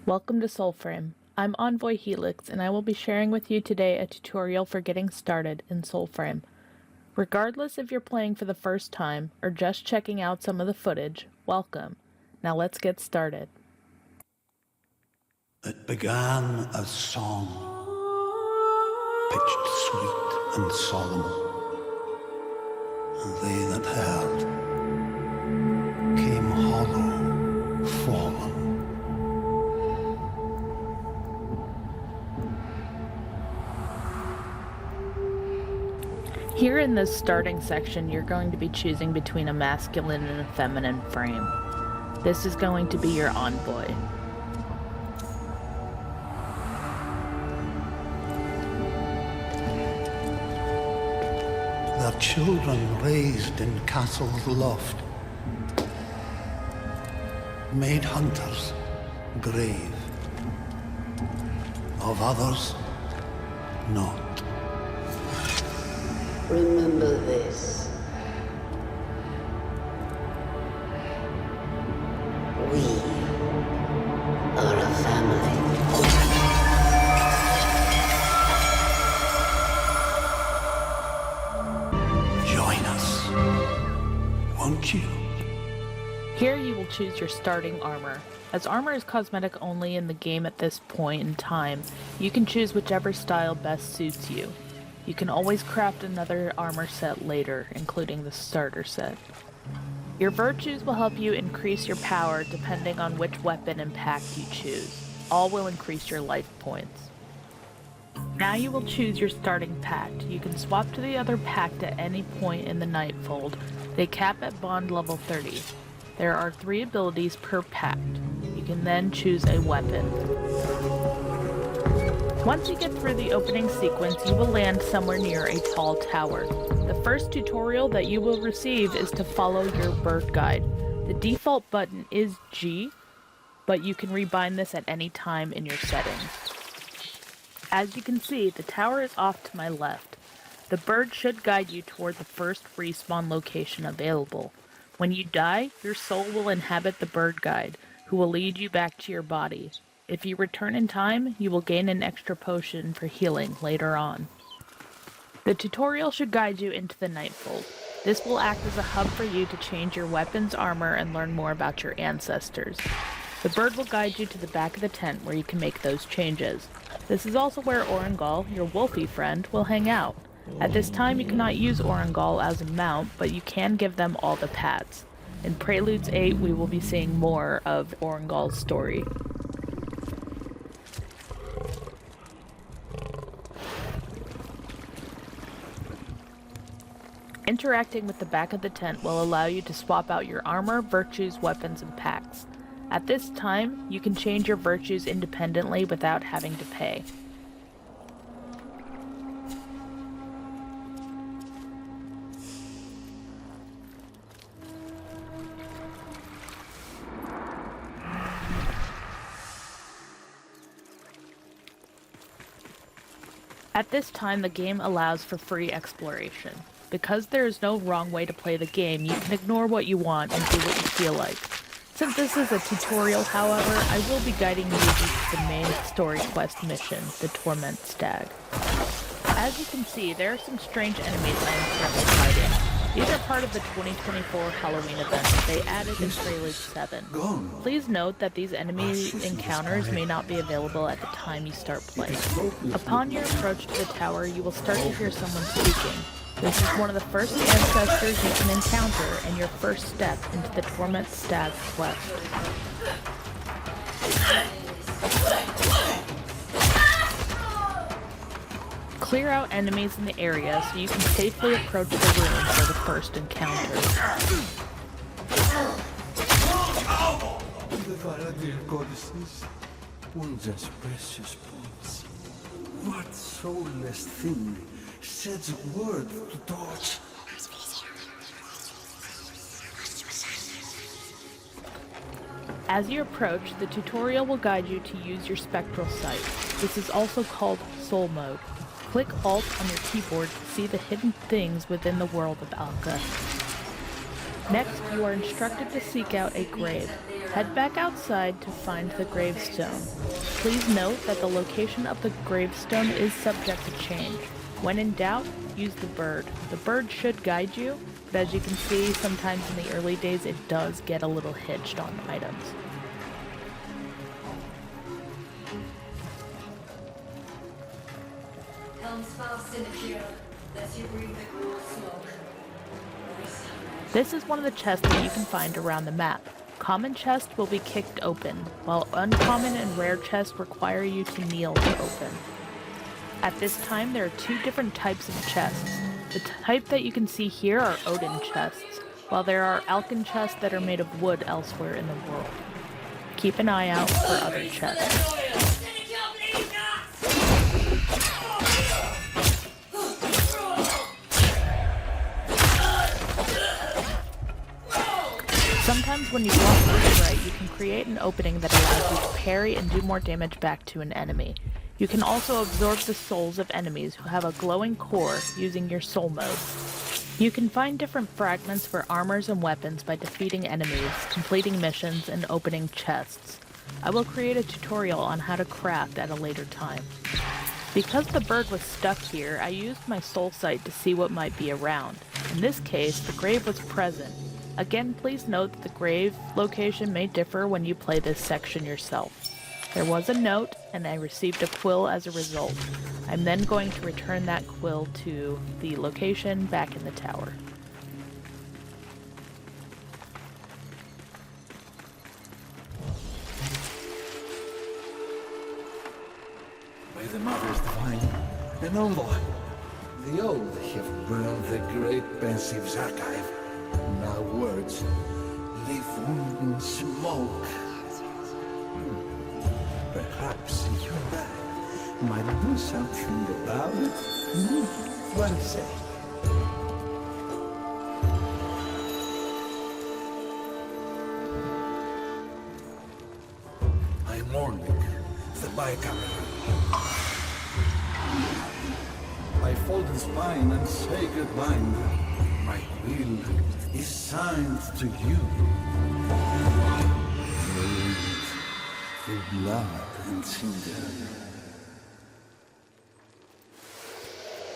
Welcome to Soulframe. I'm Envoy Helix, and I will be sharing with you today a tutorial for getting started in Soulframe. Regardless if you're playing for the first time or just checking out some of the footage, welcome. Now let's get started. It began as song, pitched sweet and solemn, and they that heard came hollow, fallen. Here in this starting section, you're going to be choosing between a masculine and a feminine frame. This is going to be your envoy. Their children raised in castles loft, made hunters grave, of others not. Remember this. We are a family. Join us, won't you? Here you will choose your starting armor. As armor is cosmetic only in the game at this point in time, you can choose whichever style best suits you. You can always craft another armor set later, including the starter set. Your virtues will help you increase your power depending on which weapon and pact you choose. All will increase your life points. Now you will choose your starting pact. You can swap to the other pact at any point in the Nightfold. They cap at bond level 30. There are 3 abilities per pact. You can then choose a weapon. Once you get through the opening sequence, you will land somewhere near a tall tower. The first tutorial that you will receive is to follow your bird guide. The default button is G, but you can rebind this at any time in your settings. As you can see, the tower is off to my left. The bird should guide you toward the first respawn location available. When you die, your soul will inhabit the bird guide, who will lead you back to your body. If you return in time, you will gain an extra potion for healing later on. The tutorial should guide you into the Nightfold. This will act as a hub for you to change your weapons, armor, and learn more about your ancestors. The bird will guide you to the back of the tent where you can make those changes. This is also where Orangal, your wolfy friend, will hang out. At this time you cannot use Orangal as a mount, but you can give them all the pats. In Preludes 8 we will be seeing more of Orangal's story. Interacting with the back of the tent will allow you to swap out your armor, virtues, weapons, and packs. At this time, you can change your virtues independently without having to pay. At this time, the game allows for free exploration. Because there is no wrong way to play the game, you can ignore what you want and do what you feel like. Since this is a tutorial, however, I will be guiding you to the main story quest mission, the Torment Stag. As you can see, there are some strange enemies I am currently fighting. These are part of the 2024 Halloween event that they added in Prelude 7. Please note that these enemy encounters may not be available at the time you start playing. Upon your approach to the tower, you will start to hear someone speaking. This is one of the first ancestors you can encounter and your first step into the Torment Stag Quest. Clear out enemies in the area so you can safely approach the room for the first encounter. The Varadil goddesses, Unja's precious points. What soulless thing says a word to torch? As you approach, the tutorial will guide you to use your Spectral sight. This is also called Soul Mode. Click Alt on your keyboard to see the hidden things within the world of Alka. Next, you are instructed to seek out a grave. Head back outside to find the gravestone. Please note that the location of the gravestone is subject to change. When in doubt, use the bird. The bird should guide you, but as you can see, sometimes in the early days it does get a little hitched on items. Helm's fast in the cure. Lets you breathe the cool smoke. This is one of the chests that you can find around the map. Common chests will be kicked open, while uncommon and rare chests require you to kneel to open. At this time, there are two different types of chests. The type that you can see here are Odin chests, while there are Alken chests that are made of wood elsewhere in the world. Keep an eye out for other chests. Sometimes when you walk really right, you can create an opening that allows you to parry and do more damage back to an enemy. You can also absorb the souls of enemies who have a glowing core using your soul mode. You can find different fragments for armors and weapons by defeating enemies, completing missions, and opening chests. I will create a tutorial on how to craft at a later time. Because the bird was stuck here, I used my soul sight to see what might be around. In this case, the grave was present. Again, please note that the grave location may differ when you play this section yourself. There was a note, and I received a quill as a result. I'm then going to return that quill to the location back in the tower. By the Mother's Divine, an envoy. The old have burned the great Pensieve's archive. Now words live on in smoke. Perhaps you and I might do something about it. What do you say? I'm mourning the bicameral. I fold the spine and say goodbye. My will is signed to you. Through blood and cinder.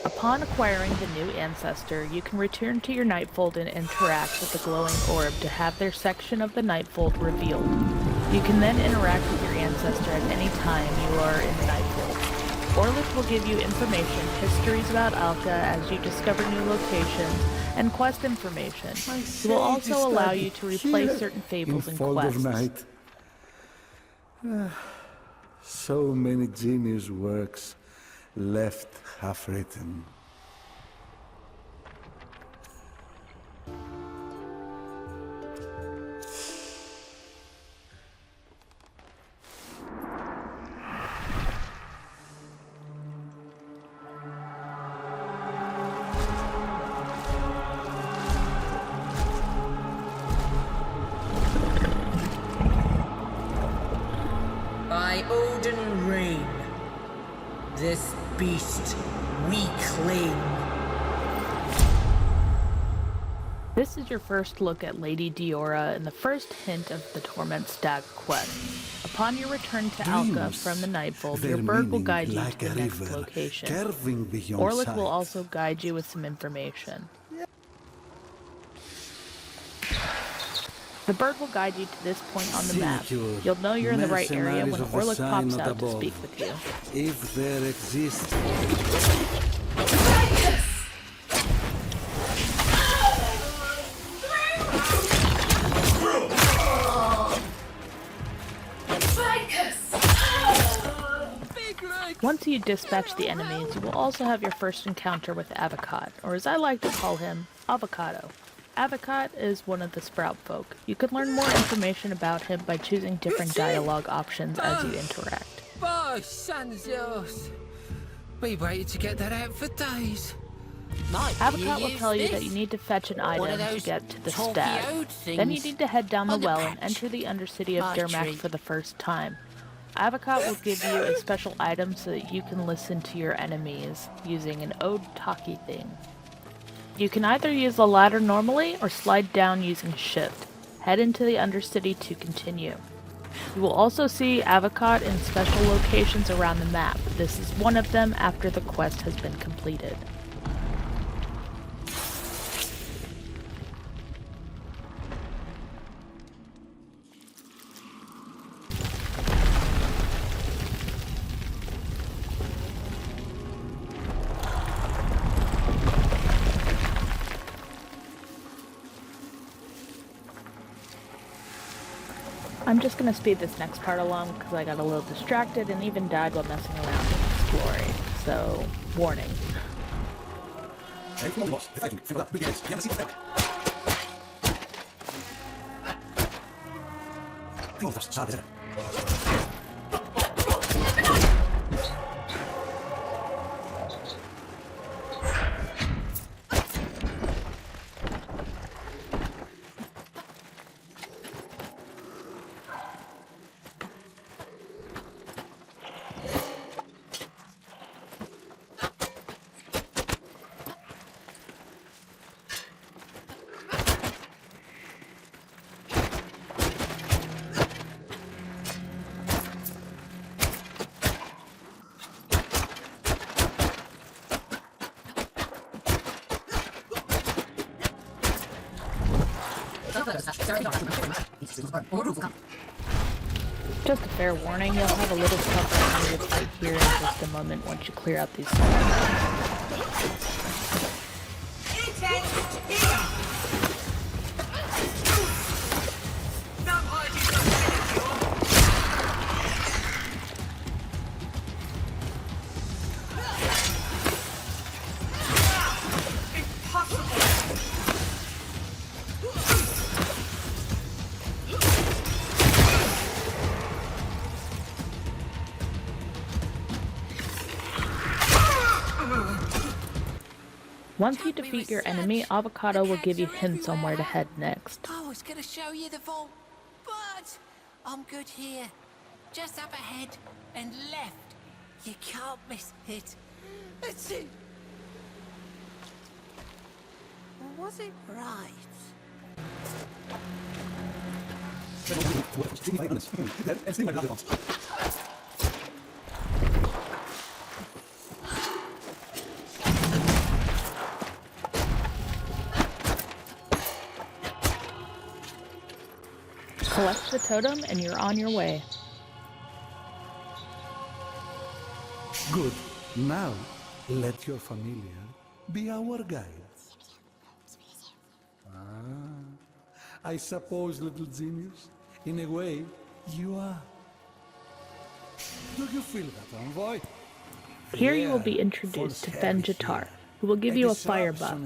Upon acquiring the new ancestor, you can return to your Nightfold and interact with the glowing orb to have their section of the Nightfold revealed. You can then interact with your ancestor at any time you are in the Nightfold. Orlick will give you information, histories about Alka as you discover new locations, and quest information. He will also allow you to replay certain fables and quests. So many genius works left half-written. By Odin reign, this beast we claim. This is your first look at Lady Diora and the first hint of the Torment Stag Quest. Upon your return to Alka from the Nightfold, your bird will guide you to the next location. Orlick will also guide you with some information. The bird will guide you to this point on the map. You'll know you're in the right area when Orlick pops out to speak with you. If there exists... Once you dispatch the enemies, you will also have your first encounter with Avocat, or as I like to call him, Avocado. Avocat is one of the Sprout folk. You can learn more information about him by choosing different dialogue options as you interact. Oh, Sanzos! We waited to get that out for days. Avocat will tell you that you need to fetch an item to get to the stag. Then you need to head down the well and enter the Undercity of Dermak for the first time. Avocat will give you a special item so that you can listen to your enemies using an Ode Taki thing. You can either use the ladder normally or slide down using shift. head into the Undercity to continue. You will also see Avocot in special locations around the map. This is one of them after the quest has been completed. I'm just going to speed this next part along because I got a little distracted and even died while messing around and exploring. So, warning. Just a fair warning, you'll have a little tougher time to fight here in just a moment once you clear out these slimes. Once you defeat your enemy, Avocado will give you hints on where to head next. I was gonna show you the vault, but I'm good here. Just up ahead and left. You can't miss it. That's it. Was it right? Collect the totem and you're on your way. Good. Now, let your familiar be our guide. I suppose, little genius, in a way, you are. Do you feel that, envoy? Here you will be introduced to Venjatar, who will give you a fire buff.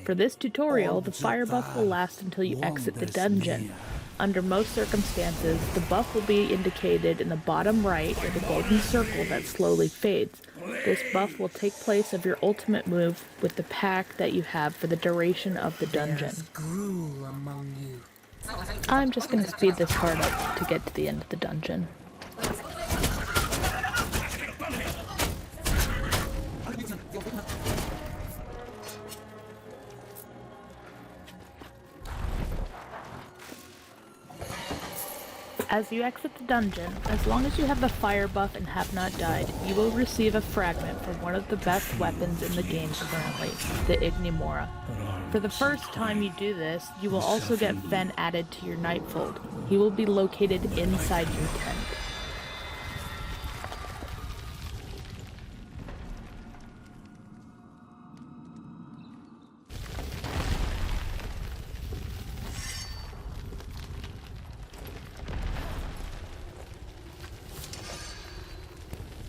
For this tutorial, the fire buff will last until you exit the dungeon. Under most circumstances, the buff will be indicated in the bottom right with a golden circle that slowly fades. This buff will take place of your ultimate move with the pack that you have for the duration of the dungeon. Gruel among you. I'm just going to speed this part up to get to the end of the dungeon. As you exit the dungeon, as long as you have the fire buff and have not died, you will receive a fragment from one of the best weapons in the game currently, the Ignimora. For the first time you do this, you will also get Fen added to your Nightfold. He will be located inside your tent.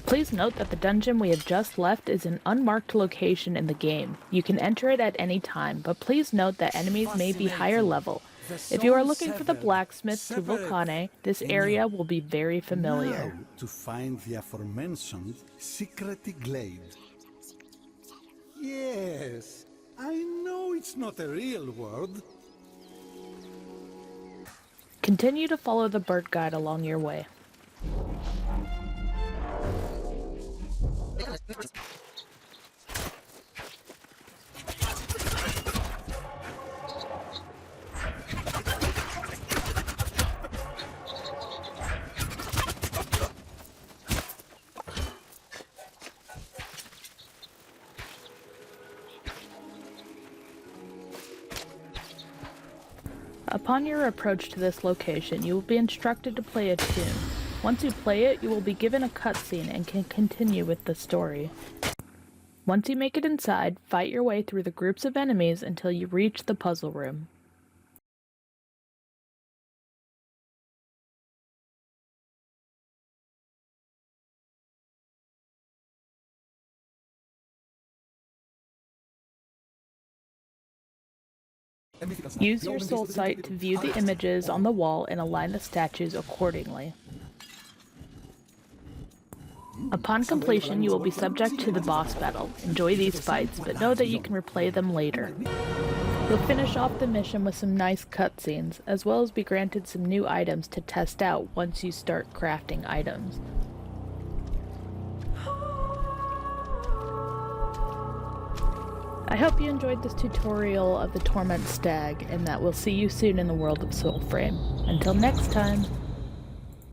Please note that the dungeon we have just left is an unmarked location in the game. You can enter it at any time, but please note that enemies may be higher level. If you are looking for the blacksmith to Vulcane, this area will be very familiar. Now, to find the aforementioned secret Glade. Yes, I know it's not a real word. Continue to follow the bird guide along your way. Upon your approach to this location, you will be instructed to play a tune. Once you play it, you will be given a cutscene and can continue with the story. Once you make it inside, fight your way through the groups of enemies until you reach the puzzle room. Use your soul sight to view the images on the wall and align the statues accordingly. Upon completion, you will be subject to the boss battle. Enjoy these fights, but know that you can replay them later. You'll finish off the mission with some nice cutscenes, as well as be granted some new items to test out once you start crafting items. I hope you enjoyed this tutorial of the Torment Stag, and that we'll see you soon in the world of Soulframe. Until next time!